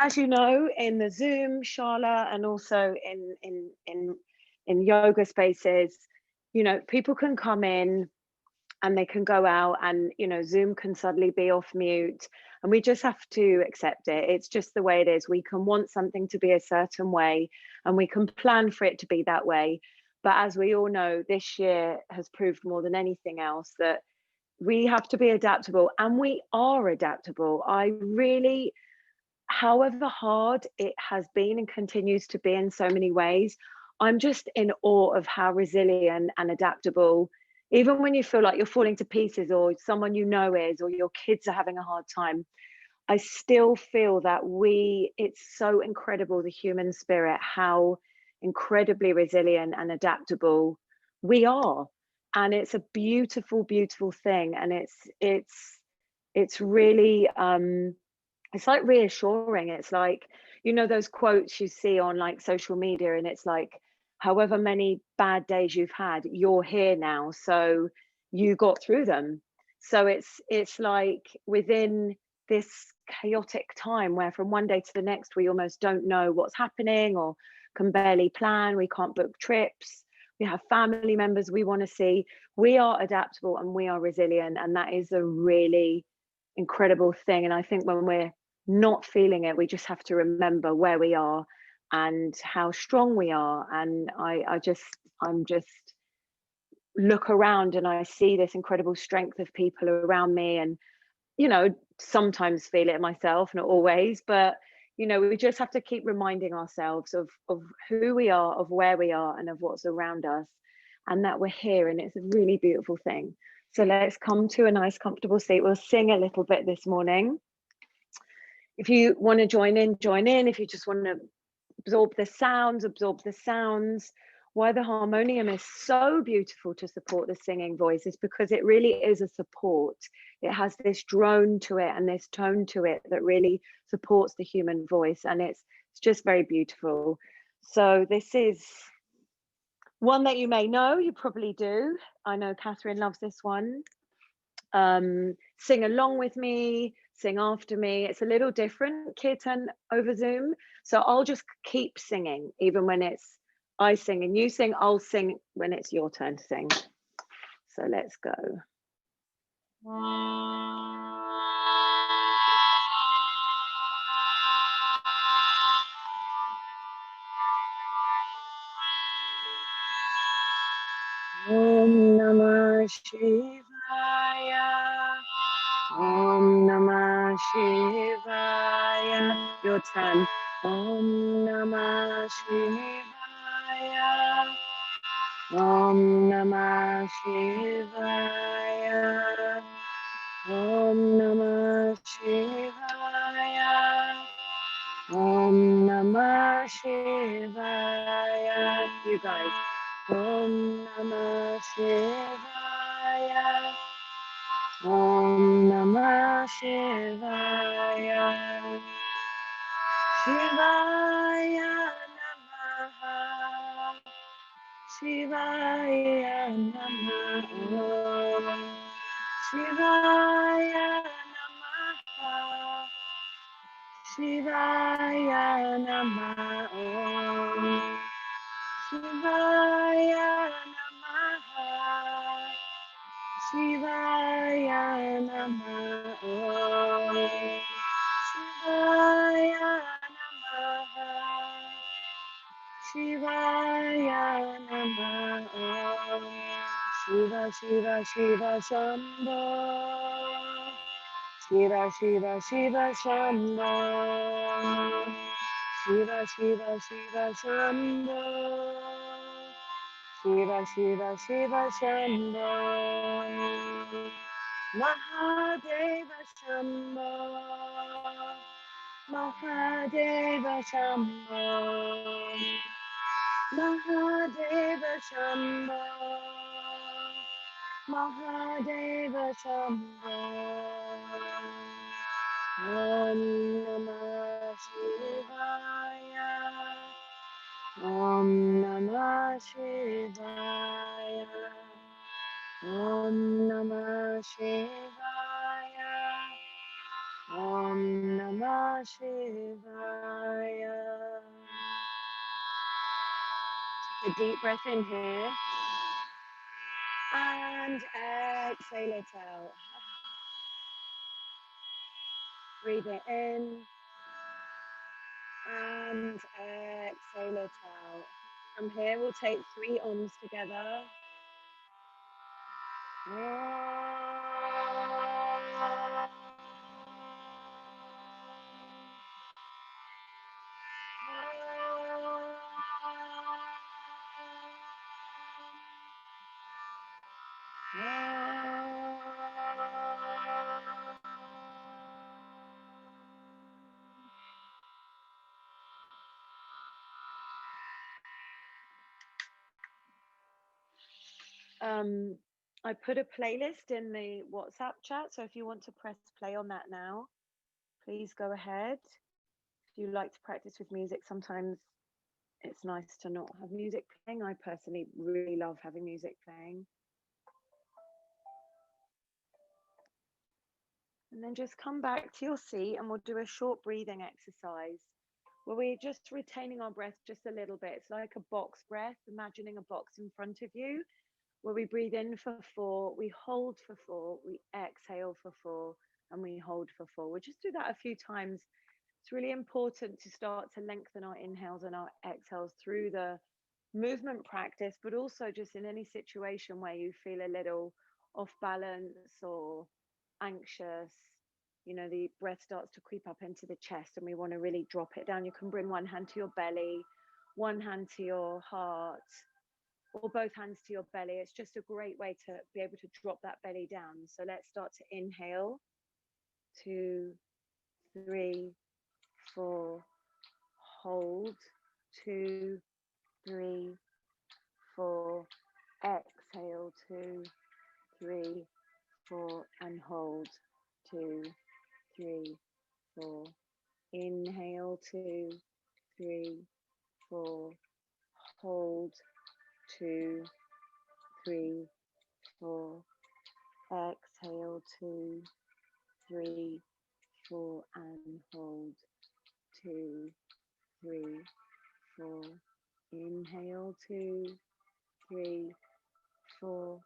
as you know, in the Zoom, Shala, and also in yoga spaces, people can come in and they can go out, and Zoom can suddenly be off mute, and we just have to accept it. It's just the way it is. We can want something to be a certain way, and we can plan for it to be that way. But as we all know, this year has proved more than anything else that we have to be adaptable, and we are adaptable. I really, however hard it has been and continues to be in so many ways, I'm just in awe of how resilient and adaptable, even when you feel like you're falling to pieces, or someone is, or your kids are having a hard time. I still feel that it's so incredible, the human spirit, how incredibly resilient and adaptable we are. And it's a beautiful, beautiful thing. And it's really, it's like reassuring. It's like, those quotes you see on like social media, and it's like, however many bad days you've had, you're here now. So you got through them. So it's like, within this chaotic time where from one day to the next, we almost don't know what's happening, or can barely plan, we can't book trips, we have family members we want to see. We are adaptable and we are resilient. And that is a really incredible thing. And I think when we're not feeling it, we just have to remember where we are and how strong we are. And I'm just look around and I see this incredible strength of people around me, and sometimes feel it myself, not always, but we just have to keep reminding ourselves of who we are, of where we are, and of what's around us, and that we're here. And it's a really beautiful thing. So let's come to a nice comfortable seat. We'll sing a little bit this morning. If you want to join in, join in. If you just want to absorb the sounds. Why the harmonium is so beautiful to support the singing voice is because it really is a support. It has this drone to it and this tone to it that really supports the human voice, and it's just very beautiful. So this is one that you may know. You probably do. I know Catherine loves this one. Sing along with me, sing after me. It's a little different, Kirtan, over Zoom. So I'll just keep singing, even when it's I sing and you sing. I'll sing when it's your turn to sing. So let's go. Om Namah Shivaya. Om Namah Shivaya. Your turn. Om Namah Shivaya. Om Namah Shivaya. Om Namah Shivaya. Om Namah Shivaya. You guys. Om Namah Shivaya. Om Namah Shivaya. Shivaya Namaha. Shivaya Namaha. Shivaya Namaha. Shivaya Namaha. Shivaya Namaha. Shivaya Namaha. Shivaya Namaha. Shivaya Namaha. Shiva Shiva Shiva Shambho. Shiva Shiva Shiva Shambho. Shiva Shiva Shiva Shambho. Shiva Shiva Shiva Shambho. Mahadeva Shambho. Mahadeva Shambho. Mahadeva Shambho. Mahadeva Shambho. Om Namah Shivaya. Om Namah Shivaya. Om Namah Shivaya. Om Namah Shivaya. A deep breath in here. And exhale it out. Breathe it in. And exhale it out. From here, we'll take 3 Oms together. I put a playlist in the WhatsApp chat, so if you want to press play on that now, please go ahead. If you like to practice with music, sometimes it's nice to not have music playing. I personally really love having music playing. And then just come back to your seat and we'll do a short breathing exercise where we're just retaining our breath just a little bit. It's like a box breath, imagining a box in front of you, where we breathe in for 4, we hold for 4, we exhale for 4, and we hold for 4. We'll just do that a few times. It's really important to start to lengthen our inhales and our exhales through the movement practice, but also just in any situation where you feel a little off balance or anxious. You know, the breath starts to creep up into the chest and we want to really drop it down. You can bring one hand to your belly, one hand to your heart, or both hands to your belly. It's just a great way to be able to drop that belly down. So let's start to inhale. 2, 3, 4, hold. 2, 3, 4, exhale. 2, 3, 4, and hold. 2, 3, 4. Inhale. 2, 3, 4, hold. 2, 3, 4. Exhale. 2, 3, 4, and hold. 2, 3, 4. Inhale. 2, 3, 4.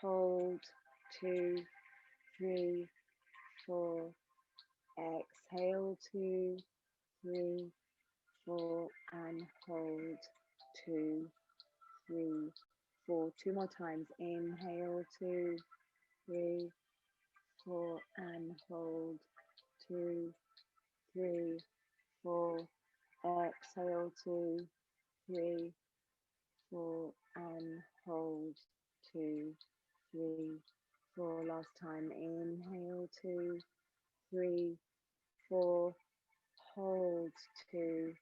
Hold. 2, 3, 4. Exhale. 2, 3, 4, and hold. 2, 3, 4. 2 more times. Inhale. 2, 3, 4, and hold. 2, 3, 4. Exhale. 2, 3, 4, and hold. 2, 3, 4. Last time. Inhale. 2, 3, 4. Hold. 2,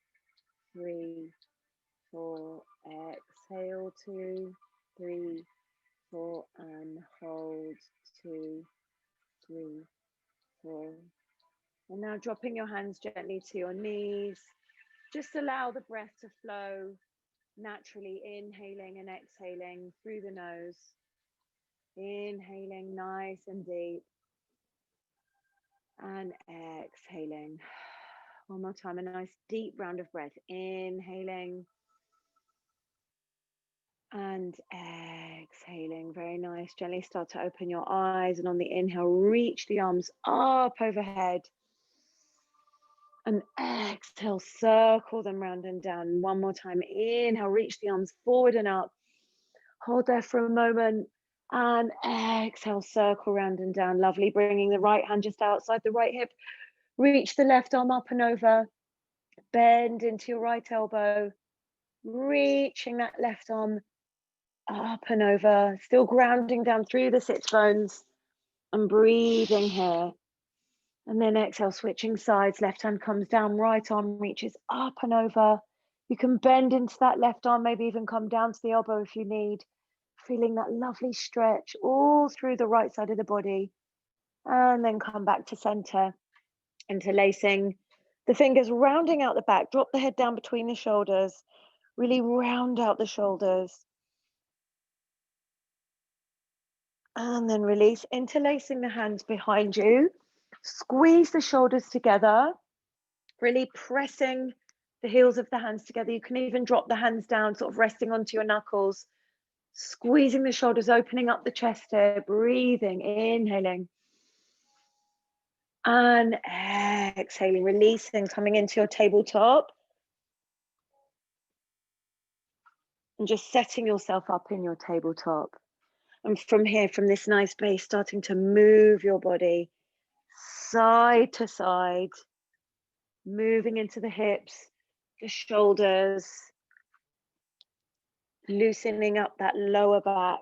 3, 4. Exhale. 2, 3, 4, and hold. 2, 3, 4. And now dropping your hands gently to your knees. Just allow the breath to flow naturally, inhaling and exhaling through the nose. Inhaling nice and deep. And exhaling. One more time, a nice deep round of breath. Inhaling. And exhaling. Very nice. Gently start to open your eyes, and on the inhale, reach the arms up overhead. And exhale, circle them round and down. One more time. Inhale, reach the arms forward and up. Hold there for a moment. And exhale, circle round and down. Lovely. Bringing the right hand just outside the right hip. Reach the left arm up and over. Bend into your right elbow. Reaching that left arm up and over. Still grounding down through the sits bones. And breathing here. And then exhale, switching sides. Left hand comes down, right arm reaches up and over. You can bend into that left arm, maybe even come down to the elbow if you need. Feeling that lovely stretch all through the right side of the body. And then come back to center. Interlacing the fingers, rounding out the back. Drop the head down between the shoulders. Really round out the shoulders. And then release, interlacing the hands behind you. Squeeze the shoulders together, really pressing the heels of the hands together. You can even drop the hands down, sort of resting onto your knuckles, squeezing the shoulders, opening up the chest here, breathing, inhaling. And exhaling, releasing, coming into your tabletop. And just setting yourself up in your tabletop. And from here, from this nice base, starting to move your body side to side, moving into the hips, the shoulders, loosening up that lower back,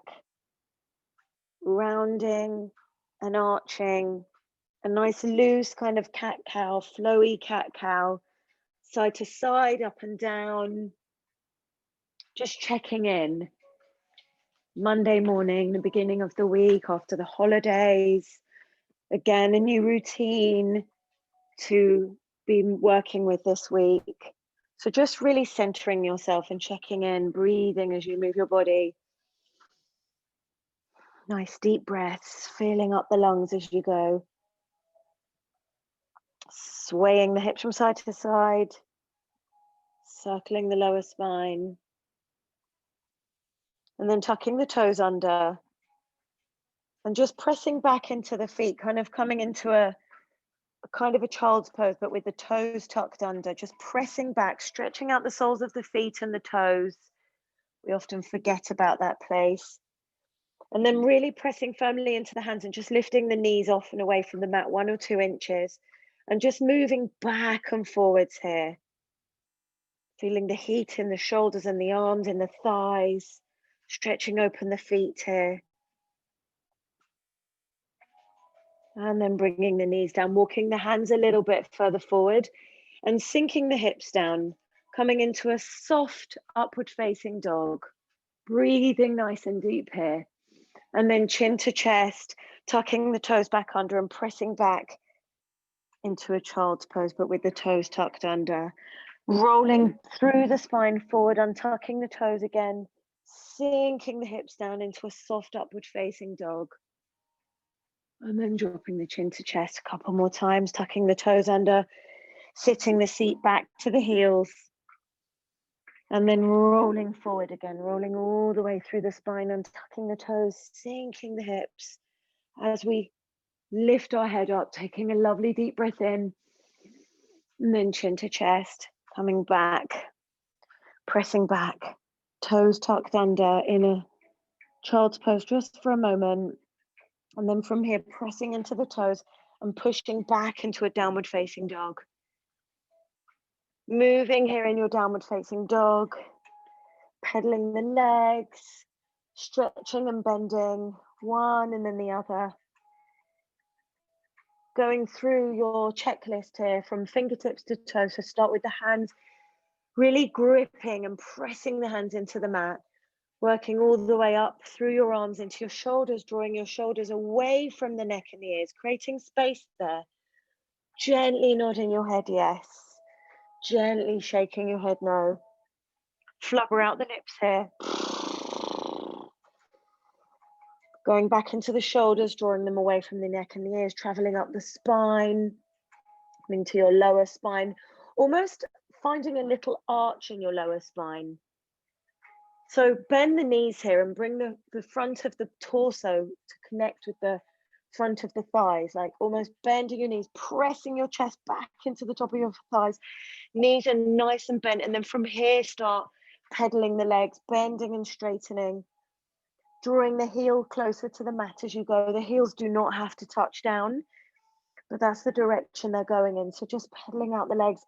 rounding and arching, a nice loose kind of cat-cow, flowy cat-cow, side to side, up and down, just checking in. Monday morning, the beginning of the week after the holidays, again, a new routine to be working with this week. So just really centering yourself and checking in, breathing as you move your body. Nice deep breaths, filling up the lungs as you go. Swaying the hips from side to side, circling the lower spine. And then tucking the toes under and just pressing back into the feet, kind of coming into a kind of a child's pose, but with the toes tucked under, just pressing back, stretching out the soles of the feet and the toes. We often forget about that place. And then really pressing firmly into the hands and just lifting the knees off and away from the mat 1 or 2 inches and just moving back and forwards here. Feeling the heat in the shoulders and the arms, in the thighs, stretching open the feet here. And then bringing the knees down, walking the hands a little bit further forward and sinking the hips down, coming into a soft upward facing dog, breathing nice and deep here. And then chin to chest, tucking the toes back under and pressing back into a child's pose, but with the toes tucked under. Rolling through the spine forward, untucking the toes again, sinking the hips down into a soft upward facing dog. And then dropping the chin to chest a couple more times, tucking the toes under, sitting the seat back to the heels. And then rolling forward again, rolling all the way through the spine, untucking the toes, sinking the hips as we lift our head up, taking a lovely deep breath in. And then chin to chest, coming back, pressing back, toes tucked under in a child's pose just for a moment. And then from here, pressing into the toes and pushing back into a downward facing dog. Moving here in your downward facing dog, pedaling the legs, stretching and bending, one and then the other. Going through your checklist here from fingertips to toes. So start with the hands, really gripping and pressing the hands into the mat, working all the way up through your arms into your shoulders, drawing your shoulders away from the neck and the ears, creating space there. Gently nodding your head yes, gently shaking your head no. Flubber out the lips here. Going back into the shoulders, drawing them away from the neck and the ears, traveling up the spine, into your lower spine, almost finding a little arch in your lower spine. So bend the knees here and bring the front of the torso to connect with the front of the thighs, like almost bending your knees, pressing your chest back into the top of your thighs. Knees are nice and bent. And then from here, start pedaling the legs, bending and straightening, drawing the heel closer to the mat as you go. The heels do not have to touch down, but that's the direction they're going in. So just pedaling out the legs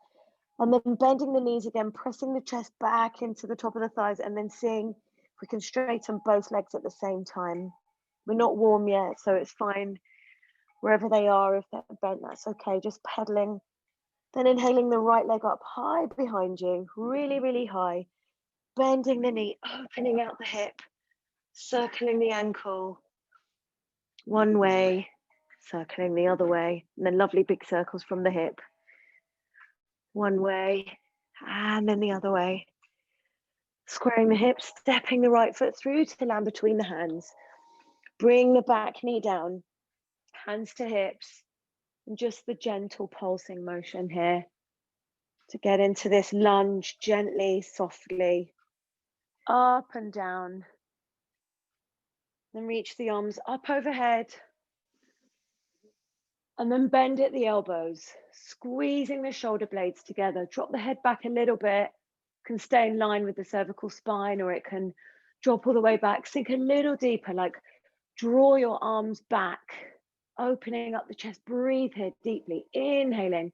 and then bending the knees again, pressing the chest back into the top of the thighs, and then seeing if we can straighten both legs at the same time. We're not warm yet, so it's fine. Wherever they are, if they're bent, that's okay. Just pedaling. Then inhaling the right leg up high behind you, really, really high. Bending the knee, opening out the hip, circling the ankle. One way, circling the other way. And then lovely big circles from the hip. One way, and then the other way. Squaring the hips, stepping the right foot through to land between the hands. Bring the back knee down, hands to hips, and just the gentle pulsing motion here. to get into this lunge gently, softly, up and down. Then reach the arms up overhead. And then bend at the elbows, squeezing the shoulder blades together. Drop the head back a little bit. Can stay in line with the cervical spine, or it can drop all the way back. Sink a little deeper, like draw your arms back, opening up the chest. Breathe here deeply, inhaling.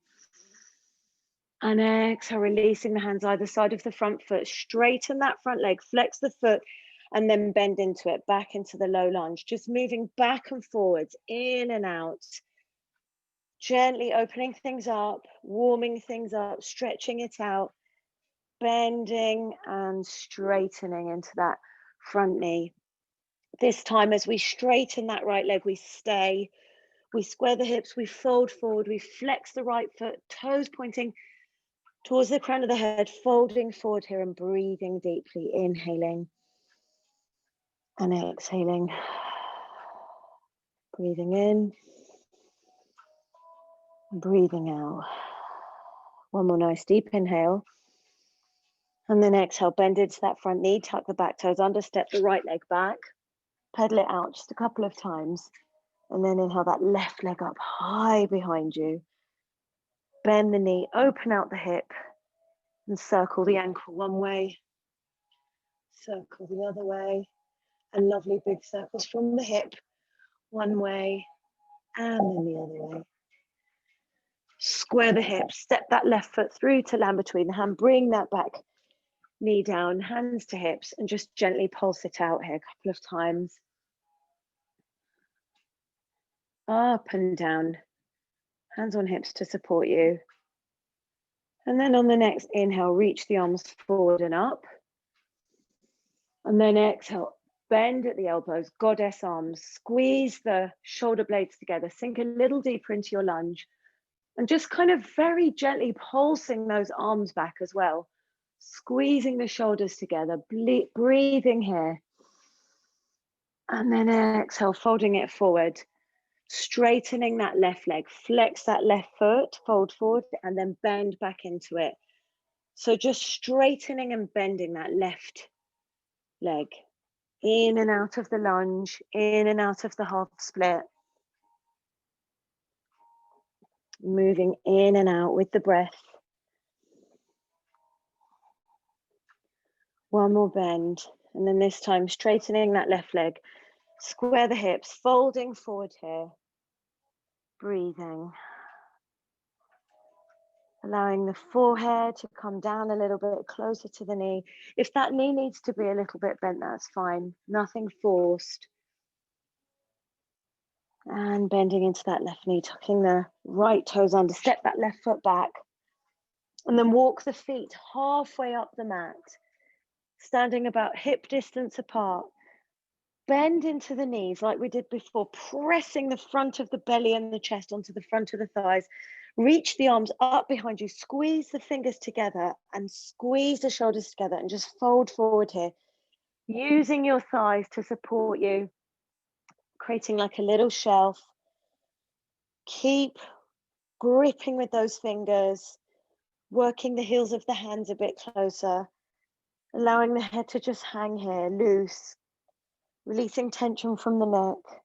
And exhale, releasing the hands either side of the front foot. Straighten that front leg, flex the foot, and then bend into it, back into the low lunge. Just moving back and forwards, in and out. Gently opening things up, warming things up, stretching it out, bending and straightening into that front knee. This time, as we straighten that right leg, we stay, we square the hips, we fold forward, we flex the right foot, toes pointing towards the crown of the head, folding forward here and breathing deeply, inhaling and exhaling. Breathing in, breathing out. One more nice deep inhale. And then exhale, bend into that front knee, tuck the back toes under, step the right leg back, pedal it out just a couple of times. And then inhale that left leg up high behind you. Bend the knee, open out the hip, and circle the ankle one way, circle the other way, and lovely big circles from the hip, one way, and then the other way. Square the hips, step that left foot through to land between the hand, bring that back knee down, hands to hips, and just gently pulse it out here a couple of times. Up and down, hands on hips to support you. And then on the next inhale, reach the arms forward and up. And then exhale, bend at the elbows, goddess arms, squeeze the shoulder blades together, sink a little deeper into your lunge, and just kind of very gently pulsing those arms back as well. Squeezing the shoulders together, breathing here. And then exhale, folding it forward, straightening that left leg, flex that left foot, fold forward, and then bend back into it. So just straightening and bending that left leg, in and out of the lunge, in and out of the half split. Moving in and out with the breath. One more bend, and then this time straightening that left leg. Square the hips, folding forward here. Breathing. Allowing the forehead to come down a little bit closer to the knee. If that knee needs to be a little bit bent, that's fine. Nothing forced. And bending into that left knee, tucking the right toes under, step that left foot back. And then walk the feet halfway up the mat, standing about hip distance apart. Bend into the knees like we did before, pressing the front of the belly and the chest onto the front of the thighs. Reach the arms up behind you, squeeze the fingers together and squeeze the shoulders together and just fold forward here, using your thighs to support you, creating like a little shelf. Keep gripping with those fingers, working the heels of the hands a bit closer, allowing the head to just hang here, loose, releasing tension from the neck,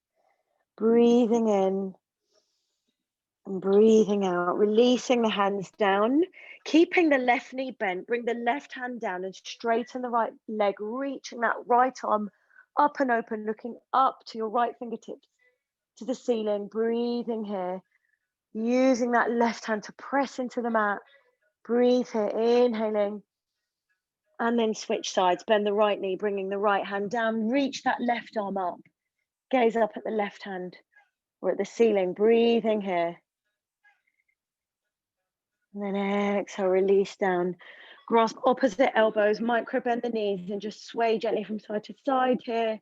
breathing in and breathing out, releasing the hands down, keeping the left knee bent, bring the left hand down and straighten the right leg, reaching that right arm up and open, looking up to your right fingertips to the ceiling, breathing here, using that left hand to press into the mat, breathe here, inhaling, and then switch sides, bend the right knee, bringing the right hand down, reach that left arm up, gaze up at the left hand or at the ceiling, breathing here. And then exhale, release down. Grasp opposite elbows, micro bend the knees and just sway gently from side to side here.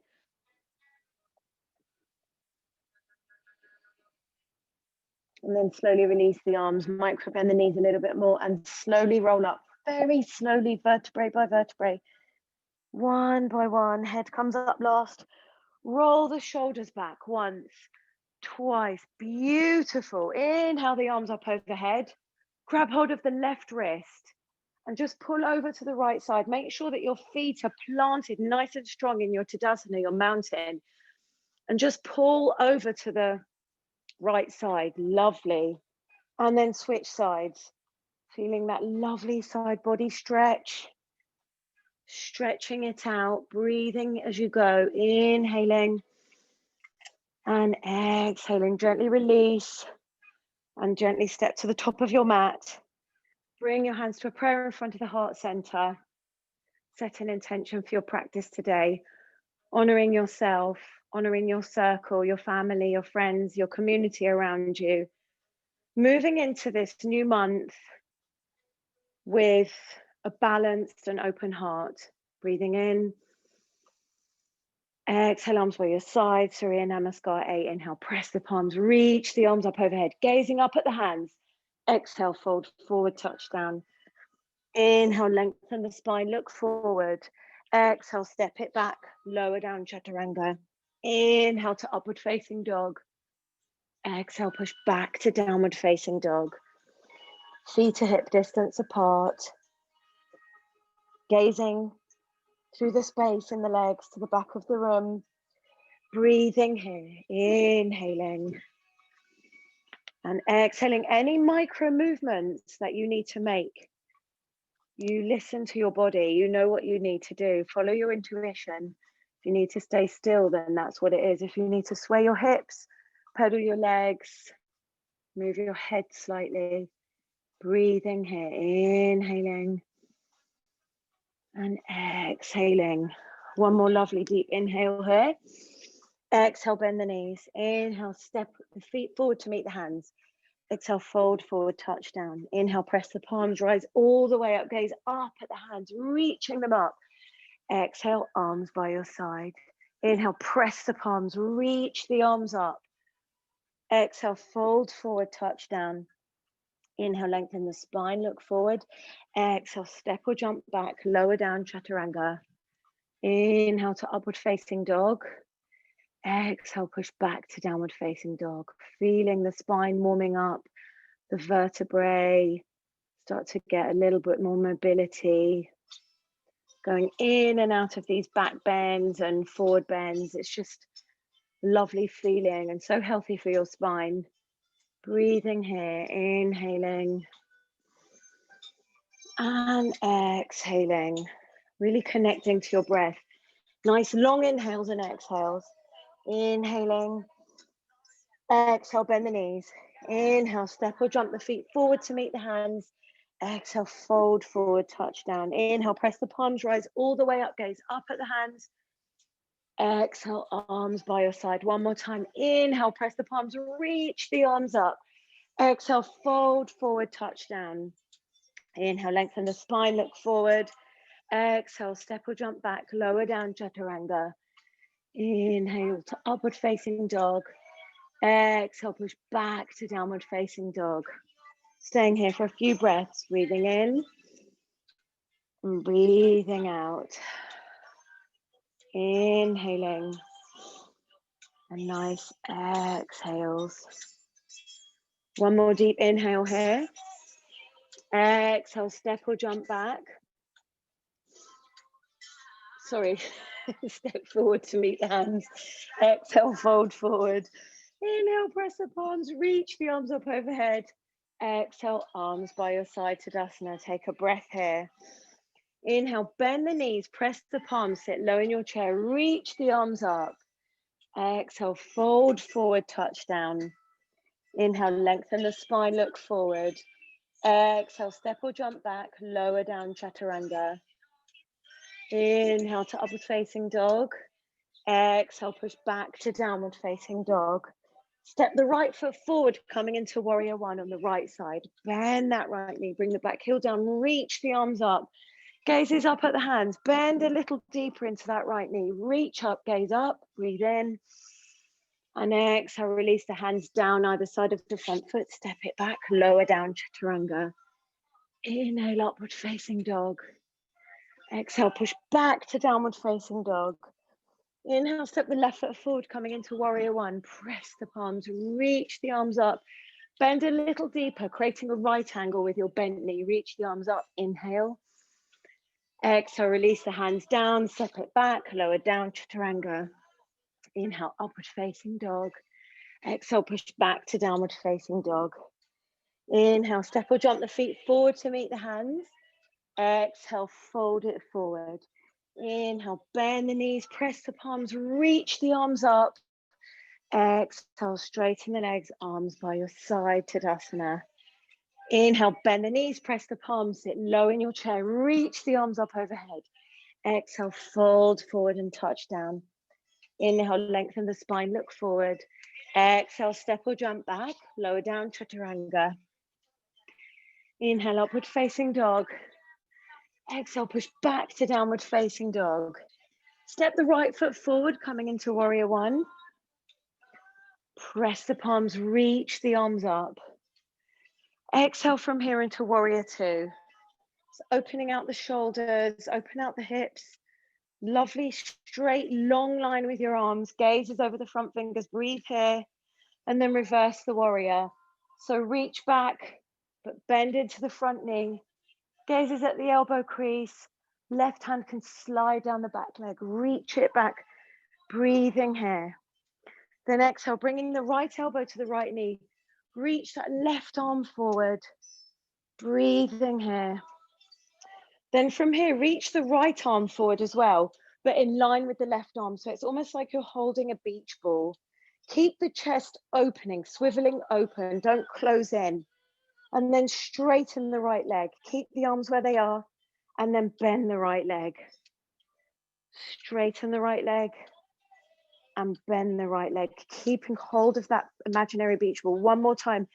And then slowly release the arms, micro bend the knees a little bit more and slowly roll up, very slowly, vertebrae by vertebrae. One by one, head comes up last. Roll the shoulders back once, twice, beautiful. Inhale the arms up overhead. Grab hold of the left wrist and just pull over to the right side. Make sure that your feet are planted nice and strong in your Tadasana, your mountain, and just pull over to the right side. Lovely. And then switch sides. Feeling that lovely side body stretch. Stretching it out, breathing as you go, inhaling and exhaling. Gently release and gently step to the top of your mat. Bring your hands to a prayer in front of the heart center. Set an intention for your practice today, honoring yourself, honoring your circle, your family, your friends, your community around you. Moving into this new month with a balanced and open heart. Breathing in. Exhale, arms by your side, Surya Namaskar 8. Inhale, press the palms, reach the arms up overhead, gazing up at the hands. Exhale, fold forward, touch down. Inhale, lengthen the spine, look forward. Exhale, step it back, lower down, Chaturanga. Inhale to upward facing dog. Exhale, push back to downward facing dog. Feet to hip distance apart. Gazing through the space in the legs to the back of the room. Breathing here, inhaling. And exhaling any micro movements that you need to make. You listen to your body, you know what you need to do. Follow your intuition. If you need to stay still, then that's what it is. If you need to sway your hips, pedal your legs, move your head slightly. Breathing here, inhaling and exhaling. One more lovely deep inhale here. Exhale, bend the knees. Inhale, step the feet forward to meet the hands. Exhale, fold forward, touch down. Inhale, press the palms, rise all the way up, gaze up at the hands, reaching them up. Exhale, arms by your side. Inhale, press the palms, reach the arms up. Exhale, fold forward, touch down. Inhale, lengthen the spine, look forward. Exhale, step or jump back, lower down, Chaturanga. Inhale to upward facing dog. Exhale, push back to downward facing dog. Feeling the spine warming up, the vertebrae start to get a little bit more mobility. Going in and out of these back bends and forward bends. It's just a lovely feeling and so healthy for your spine. Breathing here, inhaling and exhaling. Really connecting to your breath. Nice long inhales and exhales. Inhaling. Exhale, bend the knees. Inhale, step or jump the feet forward to meet the hands. Exhale, fold forward, touch down. Inhale, press the palms, rise all the way up, gaze up at the hands. Exhale, arms by your side. One more time. Inhale, press the palms, reach the arms up. Exhale, fold forward, touch down. Inhale, lengthen the spine, look forward. Exhale, step or jump back, lower down, Chaturanga. Inhale to upward facing dog. Exhale, push back to downward facing dog. Staying here for a few breaths, breathing in and breathing out. Inhaling and nice exhales. One more deep inhale here. Exhale, step or jump back. Sorry, step forward to meet the hands. Exhale, fold forward. Inhale, press the palms, reach the arms up overhead. Exhale, arms by your side, Tadasana. Take a breath here. Inhale, bend the knees, press the palms, sit low in your chair, reach the arms up. Exhale, fold forward, touch down. Inhale, lengthen the spine, look forward. Exhale, step or jump back, lower down, Chaturanga. Inhale to upward facing dog. Exhale, push back to downward facing dog. Step the right foot forward, coming into warrior one on the right side. Bend that right knee, bring the back heel down, reach the arms up. Gazes up at the hands, bend a little deeper into that right knee. Reach up, gaze up, breathe in. And exhale, release the hands down either side of the front foot. Step it back, lower down, Chaturanga. Inhale, upward facing dog. Exhale, push back to downward facing dog. Inhale, step the left foot forward, coming into warrior one. Press the palms, reach the arms up. Bend a little deeper, creating a right angle with your bent knee. Reach the arms up, inhale. Exhale, release the hands down, step it back, lower down, chaturanga. Inhale, upward facing dog. Exhale, push back to downward facing dog. Inhale, step or jump the feet forward to meet the hands. Exhale, fold it forward. Inhale, bend the knees, press the palms, reach the arms up. Exhale, straighten the legs, arms by your side, Tadasana. Inhale, bend the knees, press the palms, sit low in your chair, reach the arms up overhead. Exhale, fold forward and touch down. Inhale, lengthen the spine, look forward. Exhale, step or jump back, lower down, chaturanga. Inhale, upward facing dog. Exhale, push back to downward facing dog. Step the right foot forward, coming into warrior one. Press the palms, reach the arms up. Exhale from here into warrior two. So opening out the shoulders, open out the hips. Lovely, straight, long line with your arms. Gazes over the front fingers, breathe here. And then reverse the warrior. So reach back, but bend into the front knee. Gazes at the elbow crease. Left hand can slide down the back leg. Reach it back, breathing here. Then exhale, bringing the right elbow to the right knee. Reach that left arm forward, breathing here. Then from here, reach the right arm forward as well, but in line with the left arm. So it's almost like you're holding a beach ball. Keep the chest opening, swiveling open, don't close in. And then straighten the right leg. Keep the arms where they are, and then bend the right leg. Straighten the right leg, and bend the right leg, keeping hold of that imaginary beach ball. One more time,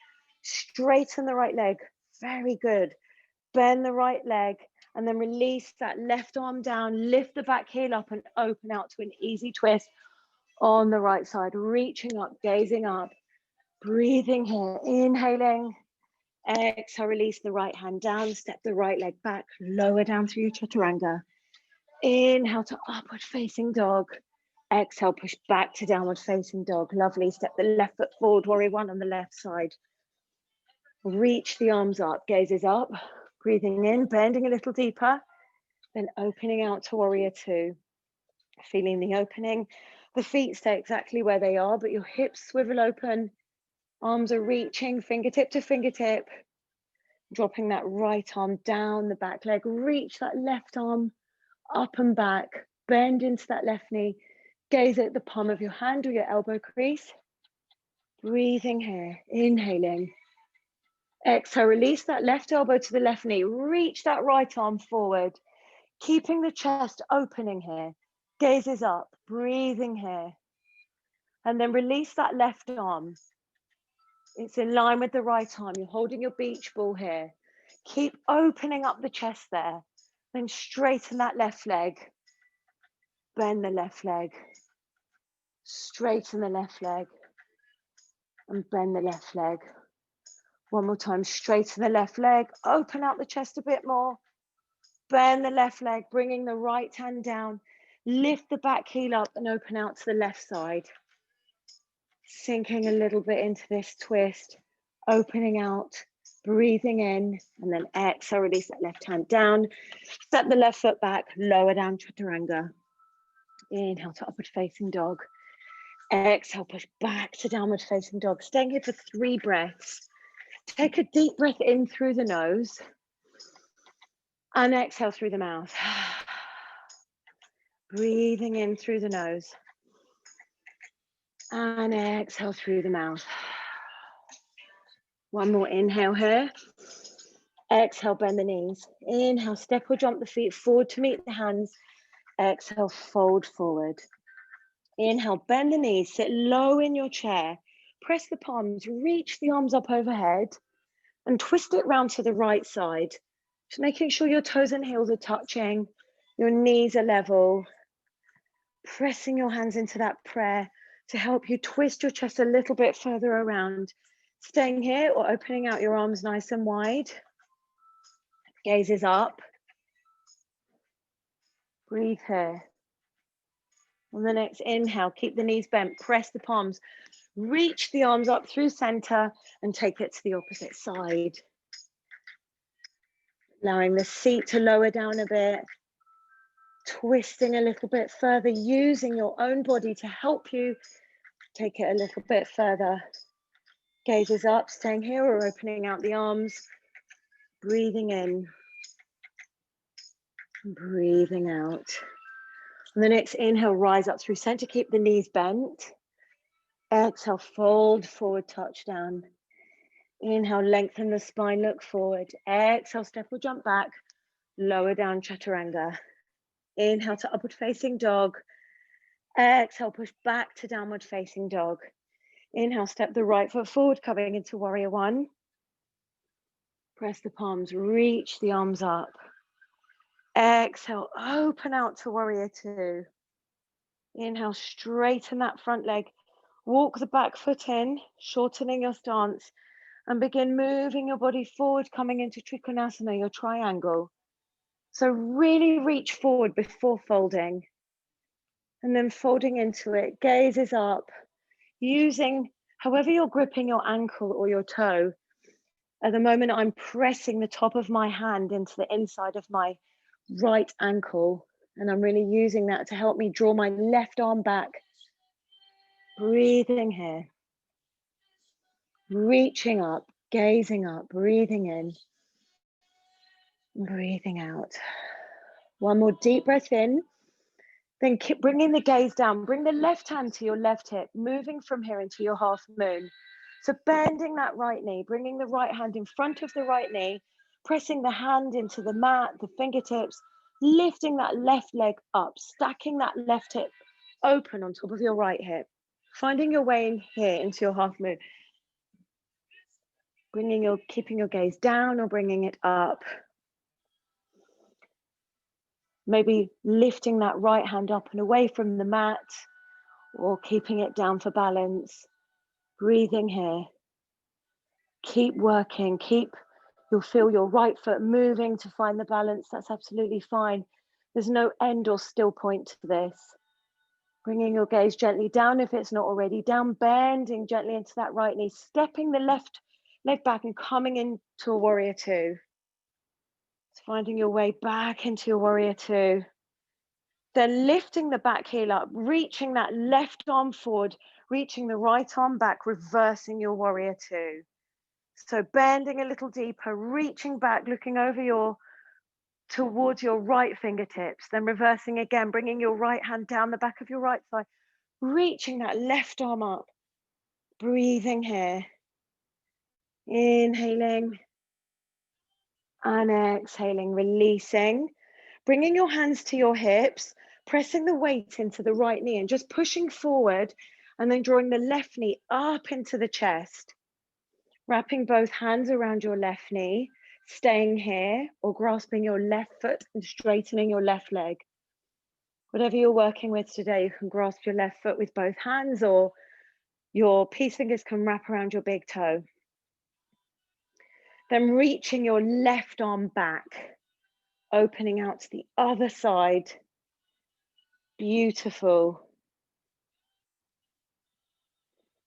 straighten the right leg, very good. Bend the right leg, and then release that left arm down, lift the back heel up and open out to an easy twist on the right side, reaching up, gazing up, breathing here, inhaling, exhale, release the right hand down, step the right leg back, lower down through your chaturanga. Inhale to upward facing dog. Exhale, push back to downward facing dog. Lovely. Step the left foot forward, warrior one on the left side. Reach the arms up, gazes up, breathing in, bending a little deeper, then opening out to warrior two. Feeling the opening. The feet stay exactly where they are, but your hips swivel open. Arms are reaching, fingertip to fingertip. Dropping that right arm down the back leg. Reach that left arm up and back. Bend into that left knee. Gaze at the palm of your hand or your elbow crease. Breathing here, inhaling. Exhale, release that left elbow to the left knee. Reach that right arm forward. Keeping the chest opening here. Gazes up, breathing here. And then release that left arm. It's in line with the right arm. You're holding your beach ball here. Keep opening up the chest there. Then straighten that left leg. Bend the left leg. Straighten the left leg. And bend the left leg. One more time, straighten the left leg. Open out the chest a bit more. Bend the left leg, bringing the right hand down. Lift the back heel up and open out to the left side. Sinking a little bit into this twist. Opening out, breathing in, and then exhale, release that left hand down. Step the left foot back, lower down, chaturanga. Inhale to upward facing dog. Exhale, push back to downward facing dog. Staying here for 3 breaths. Take a deep breath in through the nose. And exhale through the mouth. Breathing in through the nose. And exhale through the mouth. One more inhale here. Exhale, bend the knees. Inhale, step or jump the feet forward to meet the hands. Exhale, fold forward. Inhale, bend the knees, sit low in your chair. Press the palms, reach the arms up overhead and twist it round to the right side. Just making sure your toes and heels are touching, your knees are level. Pressing your hands into that prayer to help you twist your chest a little bit further around. Staying here or opening out your arms nice and wide. Gazes up. Breathe here. On the next inhale, keep the knees bent, press the palms, Reach the arms up through center and take it to the opposite side. Allowing the seat to lower down a bit. Twisting a little bit further, using your own body to help you take it a little bit further. Gazes up, staying here or opening out the arms. Breathing in. Breathing out. On the next inhale, rise up through center. Keep the knees bent. Exhale, fold forward, touch down. Inhale, lengthen the spine, look forward. Exhale, step or jump back. Lower down, chaturanga. Inhale to upward facing dog. Exhale, push back to downward facing dog. Inhale, step the right foot forward, coming into warrior one. Press the palms, reach the arms up. Exhale, open out to warrior two. Inhale, straighten that front leg. Walk the back foot in, shortening your stance, and begin moving your body forward, coming into Trikonasana, your triangle. So really reach forward before folding. And then folding into it, gazes up, using however you're gripping your ankle or your toe. At the moment, I'm pressing the top of my hand into the inside of my right ankle, and I'm really using that to help me draw my left arm back. Breathing here. Reaching up, gazing up, breathing in, breathing out. One more deep breath in. Then keep bringing the gaze down. Bring the left hand to your left hip, moving from here into your half moon. So bending that right knee, bringing the right hand in front of the right knee, pressing the hand into the mat, the fingertips, lifting that left leg up, stacking that left hip open on top of your right hip. Finding your way in here into your half moon. Keeping your gaze down or bringing it up. Maybe lifting that right hand up and away from the mat, or keeping it down for balance. Breathing here. Keep working. You'll feel your right foot moving to find the balance. That's absolutely fine. There's no end or still point to this. Bringing your gaze gently down if it's not already down, bending gently into that right knee, stepping the left leg back and coming into a warrior two. Finding your way back into your warrior two. Then lifting the back heel up, reaching that left arm forward, reaching the right arm back, reversing your warrior two. So bending a little deeper, reaching back, looking over towards your right fingertips, then reversing again, bringing your right hand down the back of your right thigh, reaching that left arm up, breathing here. Inhaling and exhaling, releasing, bringing your hands to your hips, pressing the weight into the right knee and just pushing forward, and then drawing the left knee up into the chest. Wrapping both hands around your left knee, staying here, or grasping your left foot and straightening your left leg. Whatever you're working with today, you can grasp your left foot with both hands, or your peace fingers can wrap around your big toe. Then reaching your left arm back, opening out to the other side. Beautiful.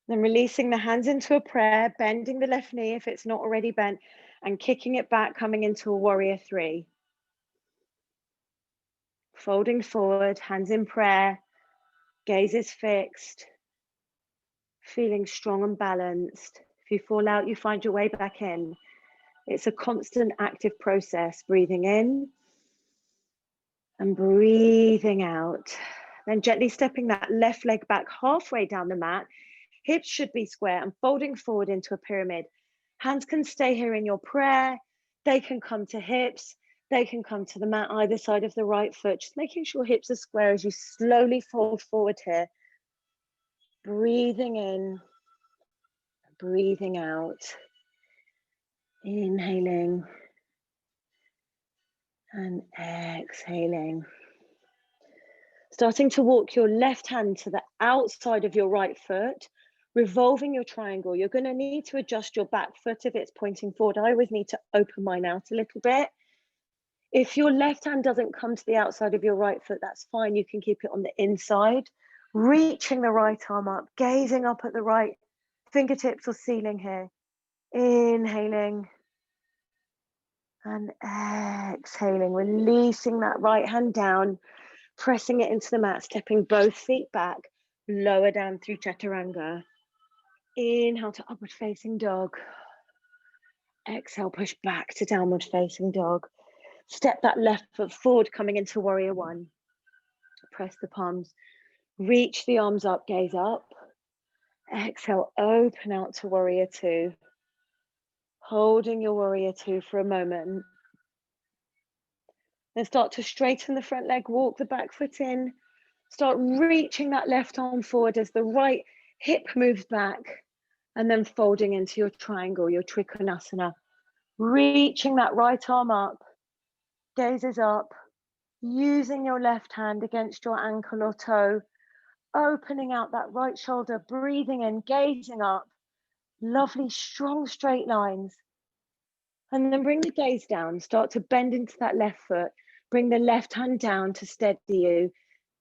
Then releasing the hands into a prayer, bending the left knee if it's not already bent, and kicking it back, coming into a warrior three. Folding forward, hands in prayer, gaze is fixed, feeling strong and balanced. If you fall out, you find your way back in. It's a constant active process, breathing in and breathing out. Then gently stepping that left leg back halfway down the mat. Hips should be square and folding forward into a pyramid. Hands can stay here in your prayer. They can come to hips. They can come to the mat either side of the right foot. Just making sure hips are square as you slowly fold forward here. Breathing in, breathing out. Inhaling and exhaling. Starting to walk your left hand to the outside of your right foot, revolving your triangle. You're going to need to adjust your back foot if it's pointing forward. I always need to open mine out a little bit. If your left hand doesn't come to the outside of your right foot, that's fine. You can keep it on the inside. Reaching the right arm up, gazing up at the right fingertips or ceiling here. Inhaling and exhaling, releasing that right hand down, pressing it into the mat, stepping both feet back, lower down through Chaturanga. Inhale to upward facing dog. Exhale, push back to downward facing dog. Step that left foot forward, coming into warrior one. Press the palms, reach the arms up, gaze up. Exhale, open out to warrior two. Holding your warrior two for a moment. Then start to straighten the front leg, walk the back foot in. Start reaching that left arm forward as the right hip moves back, and then folding into your triangle, your Trikonasana. Reaching that right arm up, gazes up, using your left hand against your ankle or toe, opening out that right shoulder, breathing in, gazing up. Lovely, strong, straight lines. And then bring the gaze down, start to bend into that left foot, bring the left hand down to steady you,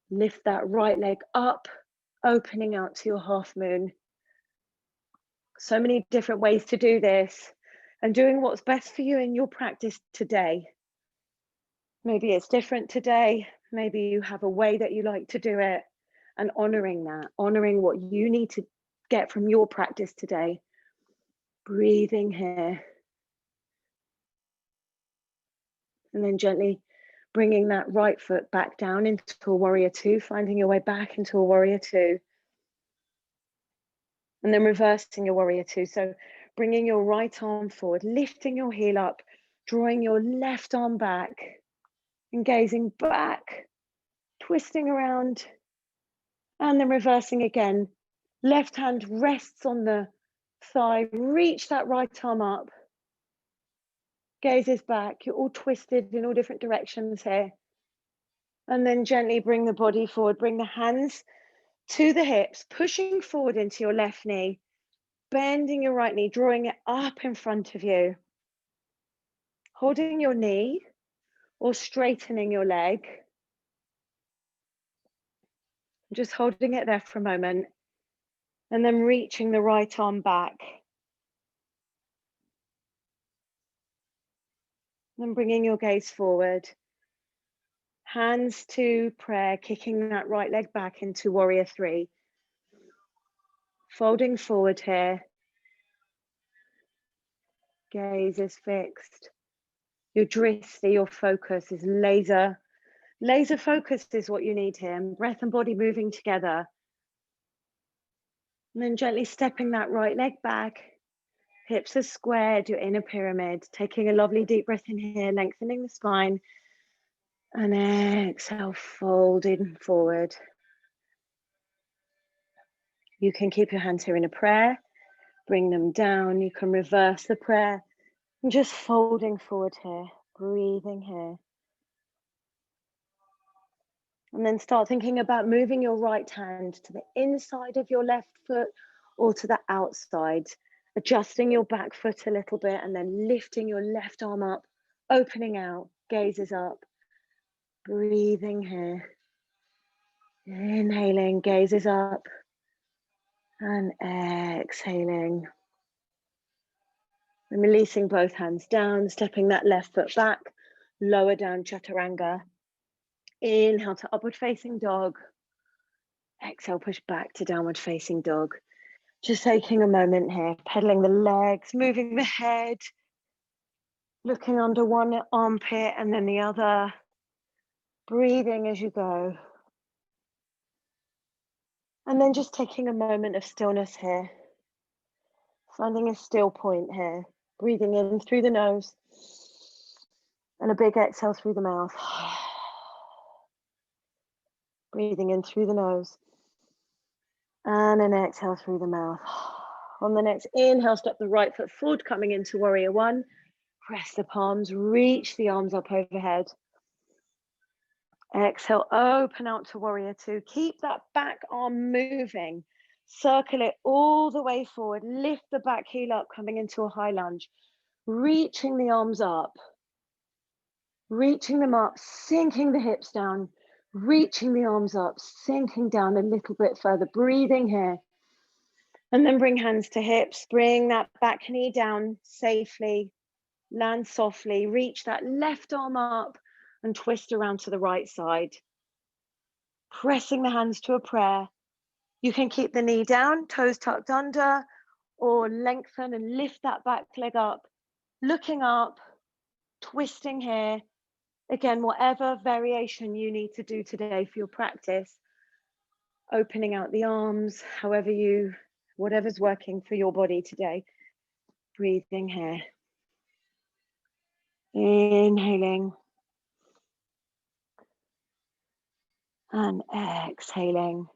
lift that right leg up, opening out to your half moon. So many different ways to do this, and doing what's best for you in your practice today. Maybe it's different today, maybe you have a way that you like to do it, and honoring that, honoring what you need to get from your practice today. Breathing here. And then gently bringing that right foot back down into a warrior two, finding your way back into a warrior two. And then reversing your warrior two. So bringing your right arm forward, lifting your heel up, drawing your left arm back and gazing back, twisting around, and then reversing again. Left hand rests on the thigh, reach that right arm up, gazes back. You're all twisted in all different directions here. And then gently bring the body forward, bring the hands to the hips, pushing forward into your left knee, bending your right knee, drawing it up in front of you, holding your knee or straightening your leg. Just holding it there for a moment, and then reaching the right arm back. Then bringing your gaze forward. Hands to prayer, kicking that right leg back into warrior three. Folding forward here. Gaze is fixed. Your drishti, your focus is laser focused is what you need here. Breath and body moving together. And then gently stepping that right leg back. Hips are squared, your inner pyramid. Taking a lovely deep breath in here, lengthening the spine. And exhale, folding forward. You can keep your hands here in a prayer. Bring them down. You can reverse the prayer. And just folding forward here. Breathing here. And then start thinking about moving your right hand to the inside of your left foot or to the outside, adjusting your back foot a little bit and then lifting your left arm up, opening out, gazes up, breathing here. Inhaling, gazes up, and exhaling. And releasing both hands down, stepping that left foot back, lower down Chaturanga. Inhale to upward facing dog. Exhale, push back to downward facing dog. Just taking a moment here, pedaling the legs, moving the head, looking under one armpit and then the other, breathing as you go. And then just taking a moment of stillness here, finding a still point here, breathing in through the nose and a big exhale through the mouth. Breathing in through the nose and an exhale through the mouth. On the next inhale, step the right foot forward, coming into warrior one. Press the palms, reach the arms up overhead. Exhale, open out to warrior two. Keep that back arm moving. Circle it all the way forward. Lift the back heel up, coming into a high lunge. Reaching the arms up. Reaching them up, sinking the hips down. reaching the arms up, sinking down a little bit further, breathing here. And then bring hands to hips, bring that back knee down safely, land softly, reach that left arm up and twist around to the right side. Pressing the hands to a prayer. You can keep the knee down, toes tucked under, or lengthen and lift that back leg up, looking up, twisting here. Again, whatever variation you need to do today for your practice, opening out the arms, whatever's working for your body today. Breathing here. Inhaling. And exhaling.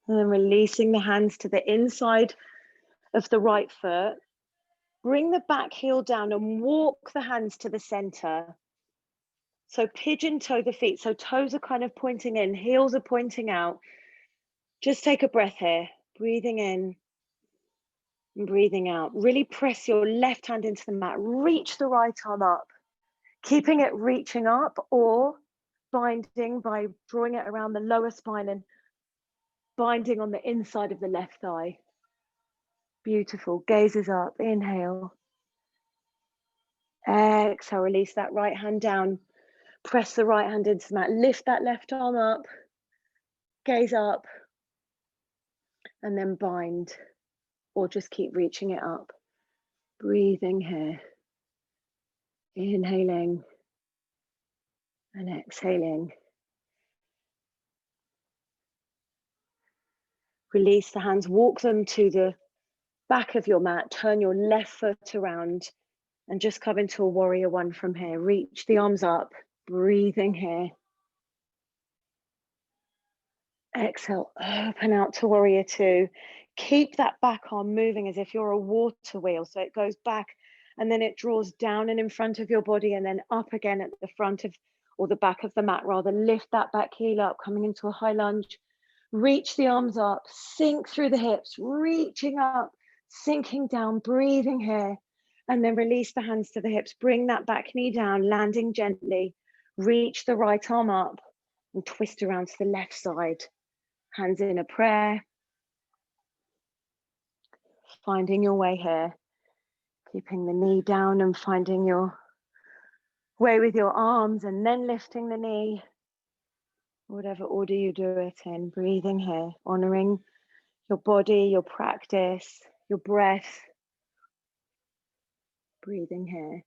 And then releasing the hands to the inside of the right foot. Bring the back heel down and walk the hands to the center. So pigeon toe the feet. So toes are kind of pointing in, heels are pointing out. Just take a breath here. Breathing in and breathing out. Really press your left hand into the mat. Reach the right arm up. Keeping it reaching up or binding by drawing it around the lower spine and binding on the inside of the left thigh. Beautiful. Gazes up. Inhale. Exhale. Release that right hand down. Press the right hand into the mat. Lift that left arm up. Gaze up. And then bind. Or just keep reaching it up. Breathing here. Inhaling. And exhaling. Release the hands. Walk them to the back of your mat. Turn your left foot around. And just come into a warrior one from here. Reach the arms up. Breathing here. Exhale, open out to warrior two. Keep that back arm moving as if you're a water wheel. So it goes back and then it draws down and in front of your body and then up again at the front of, or the back of the mat rather. Lift that back heel up, coming into a high lunge. Reach the arms up, sink through the hips, reaching up, sinking down, breathing here. And then release the hands to the hips. Bring that back knee down, landing gently. Reach the right arm up and twist around to the left side. Hands in a prayer. Finding your way here. Keeping the knee down and finding your way with your arms and then lifting the knee. Whatever order you do it in. Breathing here. Honoring your body, your practice, your breath. Breathing here.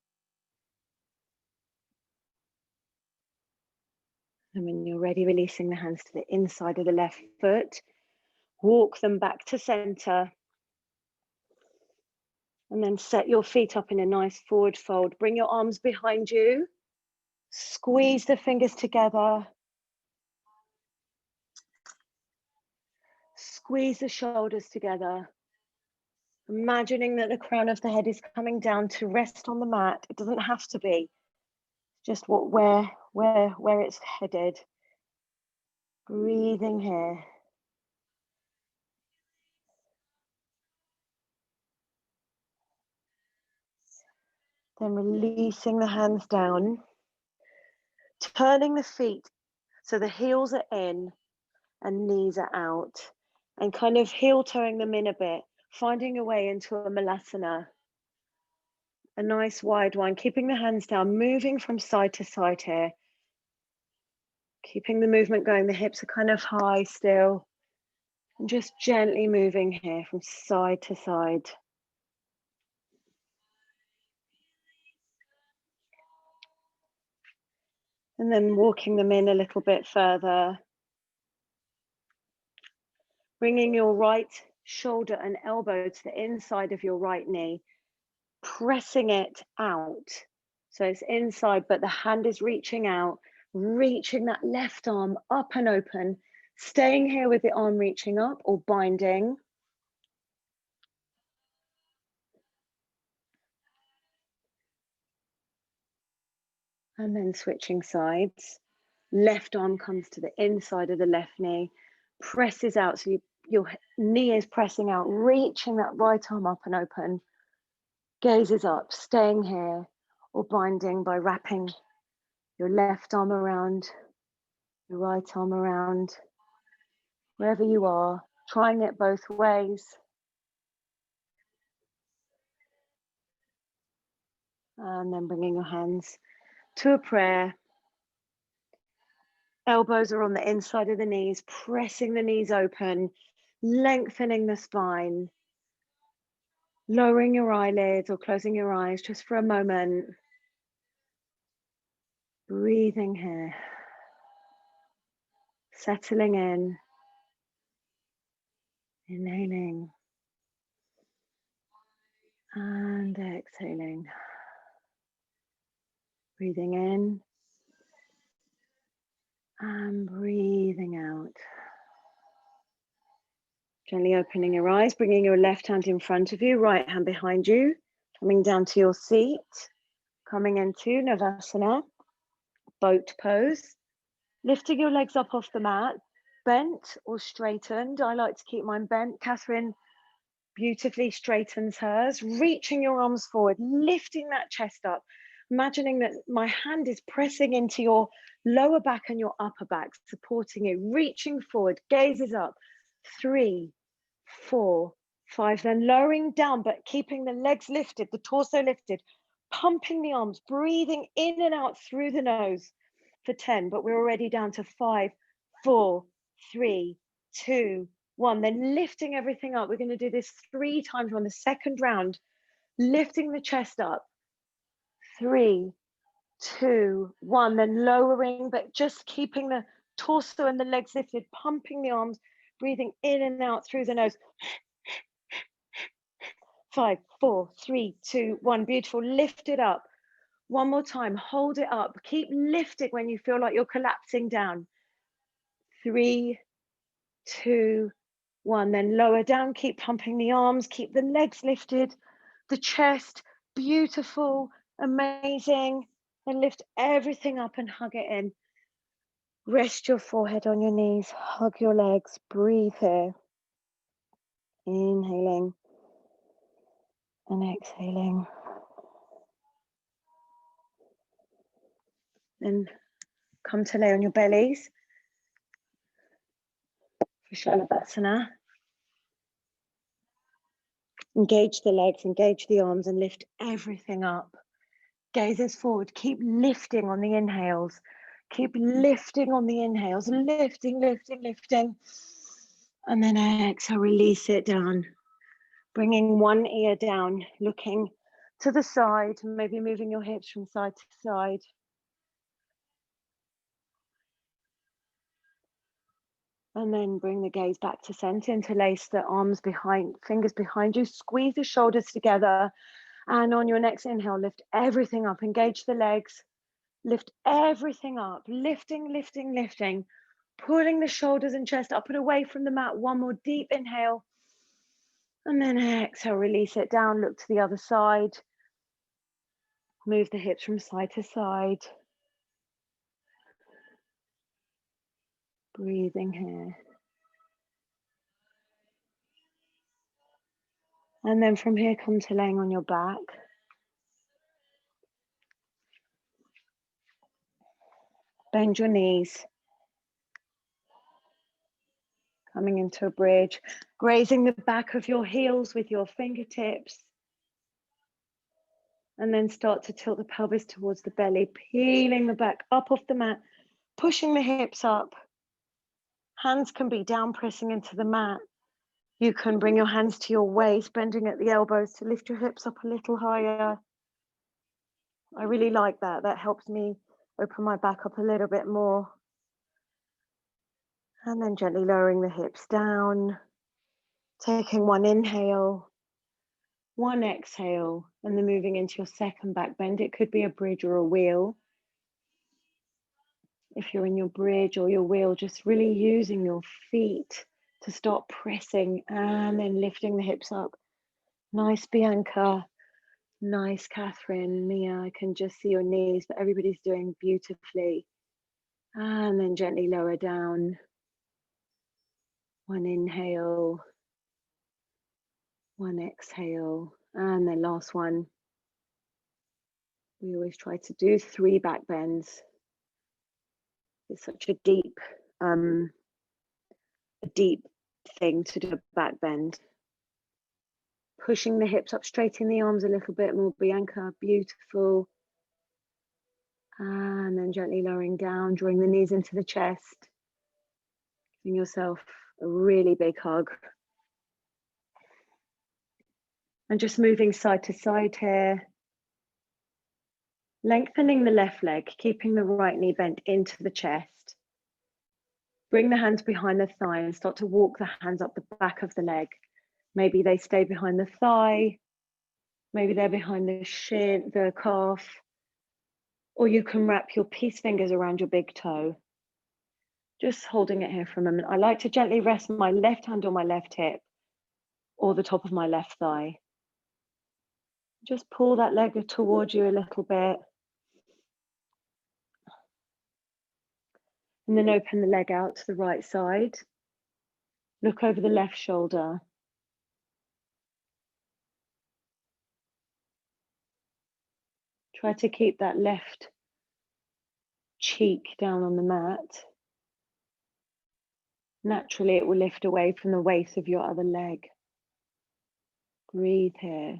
And when you're ready, releasing the hands to the inside of the left foot. Walk them back to center. And then set your feet up in a nice forward fold. Bring your arms behind you. Squeeze the fingers together. Squeeze the shoulders together. Imagining that the crown of the head is coming down to rest on the mat. It doesn't have to be. Just where it's headed. Breathing here. Then releasing the hands down. Turning the feet so the heels are in and knees are out. And kind of heel toeing them in a bit. Finding a way into a Malasana. A nice wide one. Keeping the hands down. Moving from side to side here. Keeping the movement going. The hips are kind of high still. And just gently moving here from side to side. And then walking them in a little bit further. Bringing your right shoulder and elbow to the inside of your right knee. Pressing it out. So it's inside, but the hand is reaching out. Reaching that left arm up and open. Staying here with the arm reaching up or binding. And then switching sides. Left arm comes to the inside of the left knee. Presses out, so your knee is pressing out. Reaching that right arm up and open. Gazes up, staying here or binding by wrapping your left arm around your right arm around wherever you are, trying it both ways. And then bringing your hands to a prayer. Elbows are on the inside of the knees, pressing the knees open, lengthening the spine, lowering your eyelids or closing your eyes just for a moment. Breathing here, settling in, inhaling and exhaling. Breathing in and breathing out. Gently opening your eyes, bringing your left hand in front of you, right hand behind you, coming down to your seat, coming into Navasana, boat pose, lifting your legs up off the mat, bent or straightened. I like to keep mine bent. Catherine beautifully straightens hers, reaching your arms forward, lifting that chest up, imagining that my hand is pressing into your lower back and your upper back, supporting you, reaching forward, gazes up, 3, 4, 5, then lowering down, but keeping the legs lifted, the torso lifted, pumping the arms, breathing in and out through the nose for 10, but we're already down to 5, 4, 3, 2, 1, then lifting everything up. We're going to do this 3 times on the second round, lifting the chest up, 3, 2, 1, then lowering, but just keeping the torso and the legs lifted, pumping the arms, breathing in and out through the nose. 5, 4, 3, 2, 1, beautiful, lift it up. One more time, hold it up, keep lifting when you feel like you're collapsing down. 3, 2, 1, then lower down, keep pumping the arms, keep the legs lifted, the chest, beautiful, amazing, and lift everything up and hug it in. Rest your forehead on your knees, hug your legs, breathe here. Inhaling and exhaling. Then come to lay on your bellies for Shalabhasana. Engage the legs, engage the arms, and lift everything up. Gazes forward, keep lifting on the inhales. Keep lifting on the inhales, lifting, lifting, lifting. And then exhale, release it down. Bringing one ear down, looking to the side, maybe moving your hips from side to side. And then bring the gaze back to center, interlace the arms behind, fingers behind you, squeeze the shoulders together. And on your next inhale, lift everything up, engage the legs, lift everything up, lifting, lifting, lifting, pulling the shoulders and chest up and away from the mat. One more deep inhale. And then exhale, release it down, look to the other side. Move the hips from side to side. Breathing here. And then from here, come to laying on your back. Bend your knees. Coming into a bridge, grazing the back of your heels with your fingertips. And then start to tilt the pelvis towards the belly, peeling the back up off the mat, pushing the hips up. Hands can be down, pressing into the mat. You can bring your hands to your waist, bending at the elbows to lift your hips up a little higher. I really like that. That helps me open my back up a little bit more. And then gently lowering the hips down, taking one inhale, one exhale, and then moving into your second back bend. It could be a bridge or a wheel. If you're in your bridge or your wheel, just really using your feet to start pressing and then lifting the hips up. Nice, Bianca. Nice, Catherine. Mia, I can just see your knees, but everybody's doing beautifully. And then gently lower down. One inhale. One exhale. And then last one. We always try to do 3 back bends. It's such a deep thing to do a back bend. Pushing the hips up, straightening the arms a little bit more, Bianca, beautiful. And then gently lowering down, drawing the knees into the chest. Giving yourself a really big hug. And just moving side to side here. Lengthening the left leg, keeping the right knee bent into the chest. Bring the hands behind the thigh and start to walk the hands up the back of the leg. Maybe they stay behind the thigh. Maybe they're behind the shin, the calf. Or you can wrap your peace fingers around your big toe. Just holding it here for a moment. I like to gently rest my left hand on my left hip or the top of my left thigh. Just pull that leg towards you a little bit. And then open the leg out to the right side. Look over the left shoulder. Try to keep that left cheek down on the mat. Naturally, it will lift away from the weight of your other leg. Breathe here.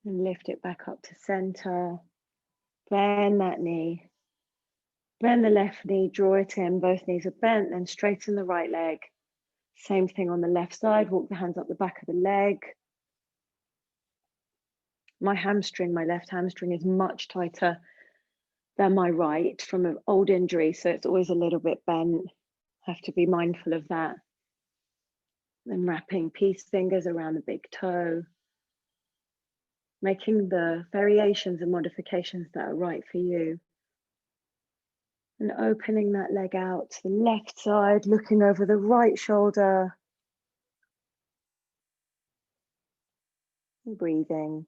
And lift it back up to center. Bend that knee. Bend the left knee, draw it in. Both knees are bent, then straighten the right leg. Same thing on the left side. Walk the hands up the back of the leg. My hamstring, my left hamstring, is much tighter than my right from an old injury, so it's always a little bit bent. Have to be mindful of that. Then wrapping peace fingers around the big toe, making the variations and modifications that are right for you. And opening that leg out to the left side, looking over the right shoulder. And breathing.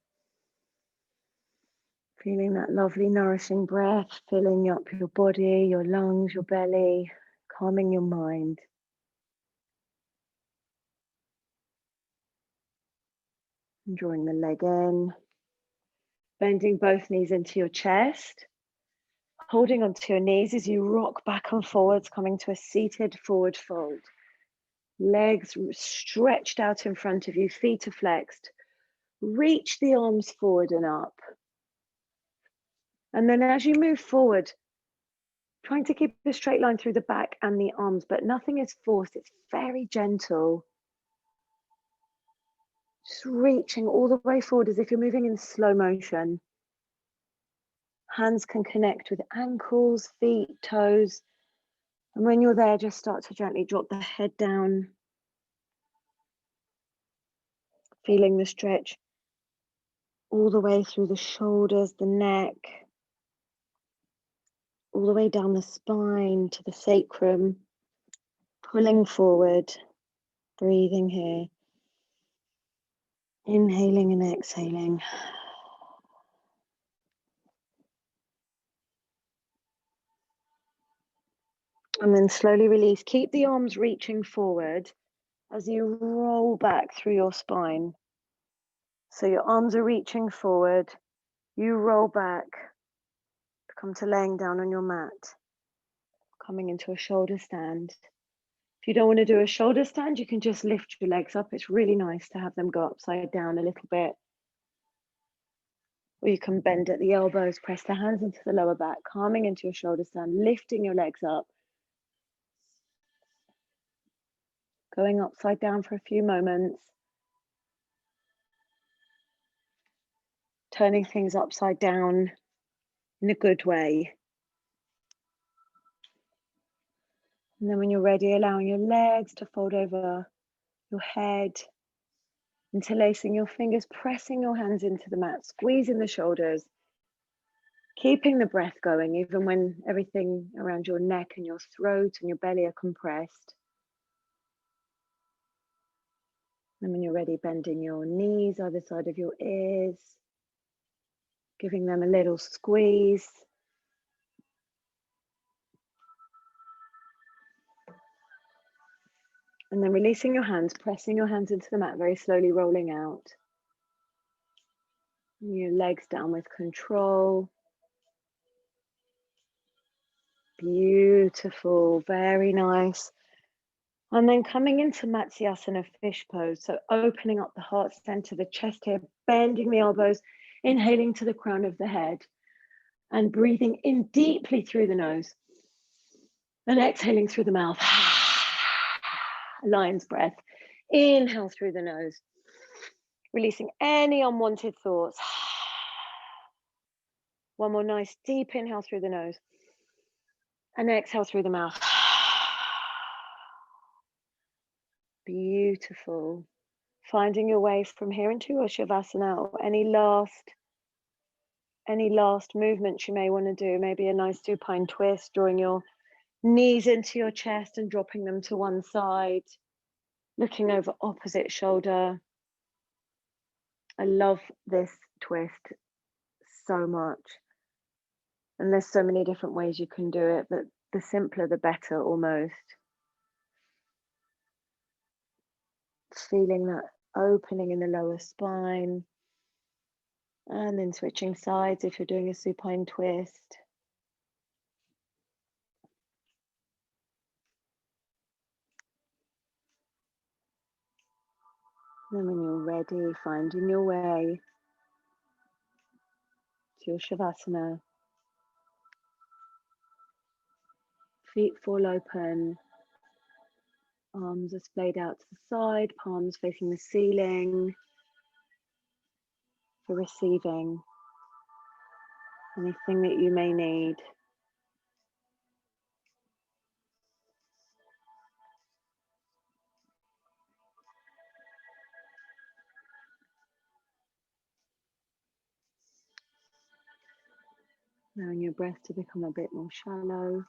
Feeling that lovely nourishing breath, filling up your body, your lungs, your belly, calming your mind. And drawing the leg in. Bending both knees into your chest. Holding onto your knees as you rock back and forwards, coming to a seated forward fold. Legs stretched out in front of you, feet are flexed. Reach the arms forward and up. And then as you move forward, trying to keep a straight line through the back and the arms, but nothing is forced, it's very gentle. Just reaching all the way forward as if you're moving in slow motion. Hands can connect with ankles, feet, toes. And when you're there, just start to gently drop the head down. Feeling the stretch all the way through the shoulders, the neck, all the way down the spine to the sacrum. Pulling forward, breathing here. Inhaling and exhaling. And then slowly release. Keep the arms reaching forward as you roll back through your spine. So your arms are reaching forward. You roll back. Come to laying down on your mat. Coming into a shoulder stand. If you don't want to do a shoulder stand, you can just lift your legs up. It's really nice to have them go upside down a little bit. Or you can bend at the elbows, press the hands into the lower back, calming into your shoulder stand, lifting your legs up. Going upside down for a few moments. Turning things upside down in a good way. And then when you're ready, allowing your legs to fold over your head, interlacing your fingers, pressing your hands into the mat, squeezing the shoulders, keeping the breath going even when everything around your neck and your throat and your belly are compressed. And when you're ready, bending your knees either side of your ears, giving them a little squeeze. And then releasing your hands, pressing your hands into the mat, very slowly rolling out. Your legs down with control. Beautiful, very nice. And then coming into Matsyasana fish pose. So opening up the heart center, the chest here, bending the elbows, inhaling to the crown of the head and breathing in deeply through the nose and exhaling through the mouth. Lion's breath. Inhale through the nose, releasing any unwanted thoughts. One more nice deep inhale through the nose and exhale through the mouth. Beautiful. Finding your way from here into your Shavasana, or any last movements you may want to do. Maybe a nice supine twist, drawing your knees into your chest and dropping them to one side, looking over opposite shoulder. I love this twist so much. And there's so many different ways you can do it, but the simpler the better almost. Feeling that opening in the lower spine. And then switching sides if you're doing a supine twist. And when you're ready, finding your way to your Shavasana. Feet fall open. Arms are splayed out to the side, palms facing the ceiling for receiving anything that you may need. Allowing your breath to become a bit more shallow.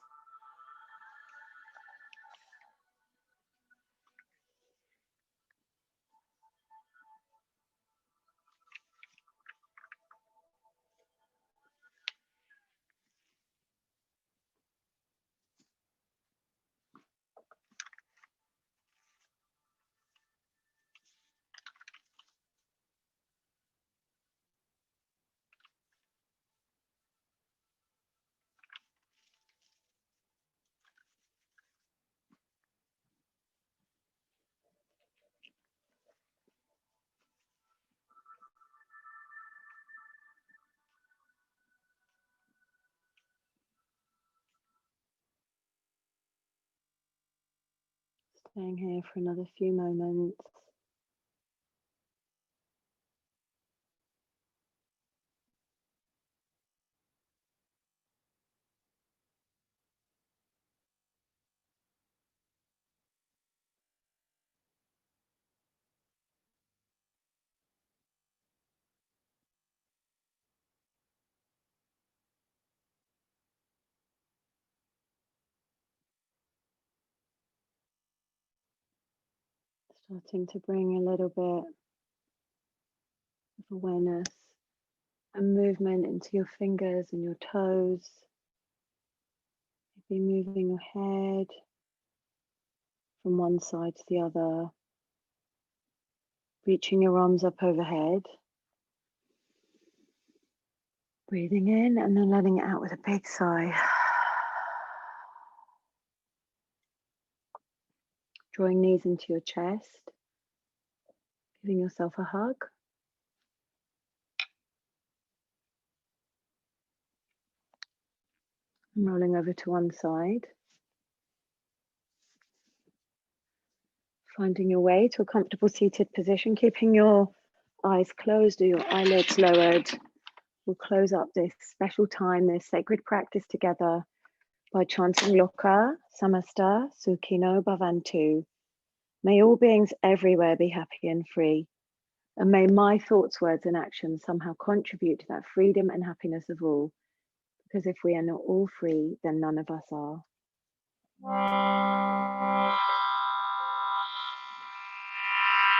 Staying here for another few moments. Starting to bring a little bit of awareness and movement into your fingers and your toes. Maybe moving your head from one side to the other. Reaching your arms up overhead. Breathing in and then letting it out with a big sigh. Drawing knees into your chest. Giving yourself a hug. And rolling over to one side. Finding your way to a comfortable seated position, keeping your eyes closed or your eyelids lowered. We'll close up this special time, this sacred practice together by chanting Loka Samasta Sukhino Bhavantu. May all beings everywhere be happy and free. And may my thoughts, words, and actions somehow contribute to that freedom and happiness of all. Because if we are not all free, then none of us are.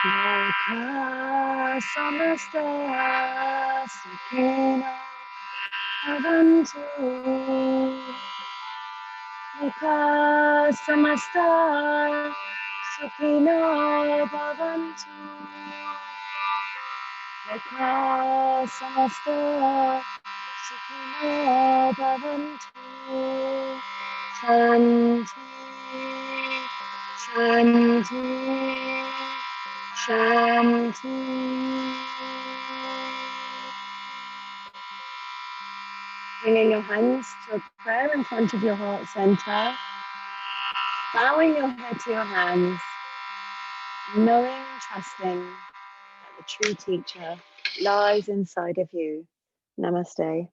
Loka Samasta Sukhino Bhavantu. Loka Samasta Sukhino Bhavantu. Loka Samasta Sukhino Bhavantu. Shanti, Shanti, Shanti. Bringing your hands to a prayer in front of your heart center, bowing your head to your hands, knowing and trusting that the true teacher lies inside of you. Namaste.